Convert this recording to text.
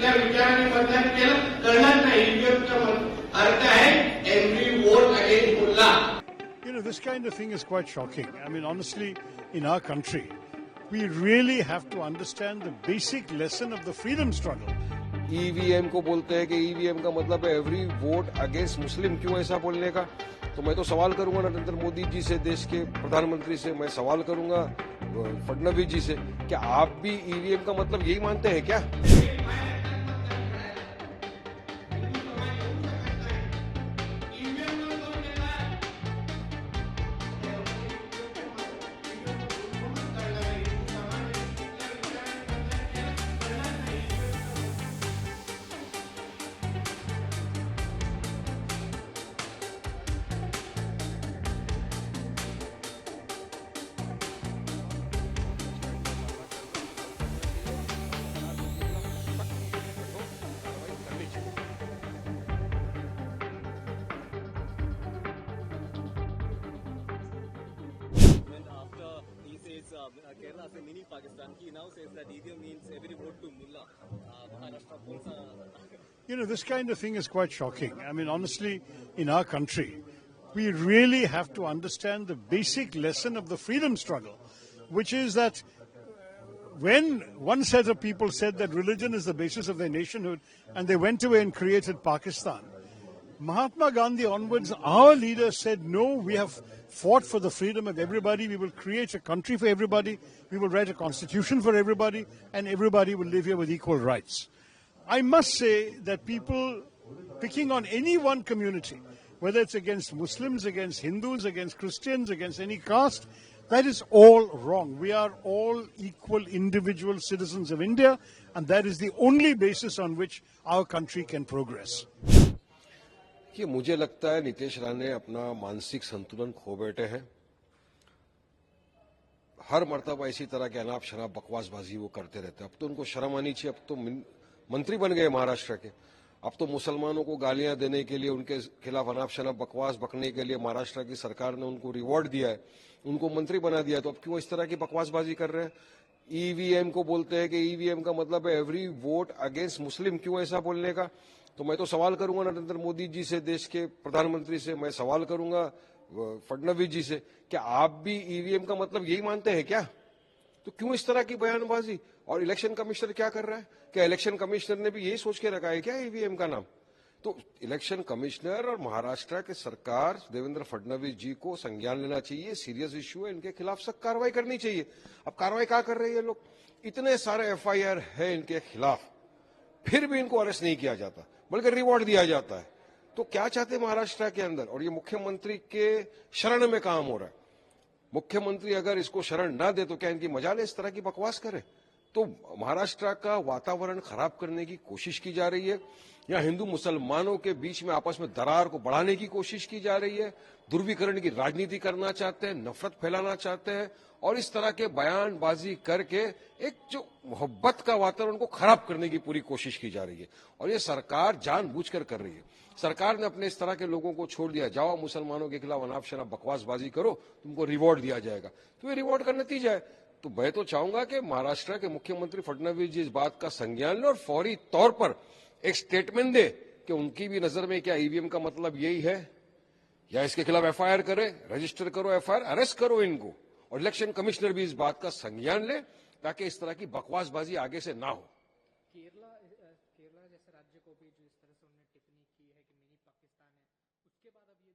कुठल्या विचाराने मतदान केलं कळणार नाही. ईव्हीएमचा अर्थ आहे एव्हरी वोट अगेन्स्ट मुल्ला. This kind of thing is quite shocking. I mean, honestly, in our country, we really have to understand the basic lesson of the freedom struggle. EVM को बोलते हैं कि ईवीएम का मतलब है एवरी वोट अगेंस्ट मुस्लिम. क्यों ऐसा बोलने का? तो मैं तो सवाल करूंगा नरेंद्र मोदी जी से, देश के प्रधानमंत्री से. मैं सवाल करूंगा फडणवीस जी से, क्या आप भी ईवीएम का मतलब यही मानते हैं क्या? Kerala as a mini Pakistan. He now says that EVM means every vote to Mullah. Maharashtra. This kind of thing is quite shocking. I mean, honestly, in our country, we really have to understand the basic lesson of the freedom struggle, which is that when one set of people said that religion is the basis of their nationhood and they went away and created Pakistan, Mahatma Gandhi onwards, our leaders said, no, we have fought for the freedom of everybody. We will create a country for everybody. We will write a constitution for everybody, and everybody will live here with equal rights. I must say that people picking on any one community, whether it's against Muslims, against Hindus, against Christians, against any caste, that is all wrong. We are all equal individual citizens of India, and that is the only basis on which our country can progress. कि मुझे लगता है नीतीश राणे अपना मानसिक संतुलन खो बैठे हैं. हर मर्तबा इसी तरह के अनाप शनाप बकवासबाजी वो करते रहते हैं. अब तो उनको शर्म आनी चाहिए. अब तो मंत्री बन गए महाराष्ट्र के. अब तो मुसलमानों को गालियां देने के लिए, उनके खिलाफ अनाप शनाप बकवास बकने के लिए महाराष्ट्र की सरकार ने उनको रिवॉर्ड दिया है, उनको मंत्री बना दिया. तो अब क्यों इस तरह की बकवासबाजी कर रहे हैं? ईवीएम को बोलते हैं कि ईवीएम का मतलब है एवरी वोट अगेंस्ट मुस्लिम. क्यों ऐसा बोलने का? तो मैं तो सवाल करूंगा नरेंद्र मोदी जी से, देश के प्रधानमंत्री से. मैं सवाल करूंगा फडणवीस जी से, क्या आप भी ईवीएम का मतलब यही मानते हैं क्या? तो क्यों इस तरह की बयानबाजी? और इलेक्शन कमिश्नर क्या कर रहा है? क्या इलेक्शन कमिश्नर ने भी यही सोच के रखा है क्या ईवीएम का नाम? तो इलेक्शन कमिश्नर और महाराष्ट्र के सरकार देवेंद्र फडणवीस जी को संज्ञान लेना चाहिए. सीरियस इश्यू है, इनके खिलाफ सख्त कार्रवाई करनी चाहिए. अब कार्रवाई क्या कर रहे हैं लोग? इतने सारे एफआईआर है इनके खिलाफ, फिर भी इनको अरेस्ट नहीं किया जाता, बल्कि रिवॉर्ड दिया जाता है. तो क्या चाहते हैं महाराष्ट्र के अंदर? और ये मुख्यमंत्री के शरण में काम हो रहा है. मुख्यमंत्री अगर इसको शरण ना दे तो क्या इनकी मजाल है इस तरह की बकवास करे? तो महाराष्ट्र का वातावरण खराब करने की कोशिश की जा रही है. यहाँ हिंदू मुसलमानों के बीच में आपस में दरार को बढ़ाने की कोशिश की जा रही है. ध्रुवीकरण की राजनीति करना चाहते हैं, नफरत फैलाना चाहते हैं, और इस तरह के बयानबाजी करके एक जो मोहब्बत का वातावरण को खराब करने की पूरी कोशिश की जा रही है. और ये सरकार जानबूझकर कर रही है. सरकार ने अपने इस तरह के लोगों को छोड़ दिया, जाओ मुसलमानों के खिलाफ अनाप शनाप बकवासबाजी करो, तुमको रिवॉर्ड दिया जाएगा. तो ये रिवॉर्ड का नतीजा है. तो मैं तो चाहूंगा कि महाराष्ट्र के मुख्यमंत्री फडणवीस जी इस बात का संज्ञान लें और फौरी तौर पर एक स्टेटमेंट दे कि उनकी भी नजर में क्या ईवीएम का मतलब यही है, या इसके खिलाफ एफआईआर करे, रजिस्टर करो एफआईआर, अरेस्ट करो इनको. और इलेक्शन कमिश्नर भी इस बात का संज्ञान ले ताकि इस तरह की बकवासबाजी आगे से ना हो. केरला जैसे राज्य को भी जो इस तरह से उन्होंने टिप्पणी की है कि मिनी पाकिस्तान है, उसके बाद अब ये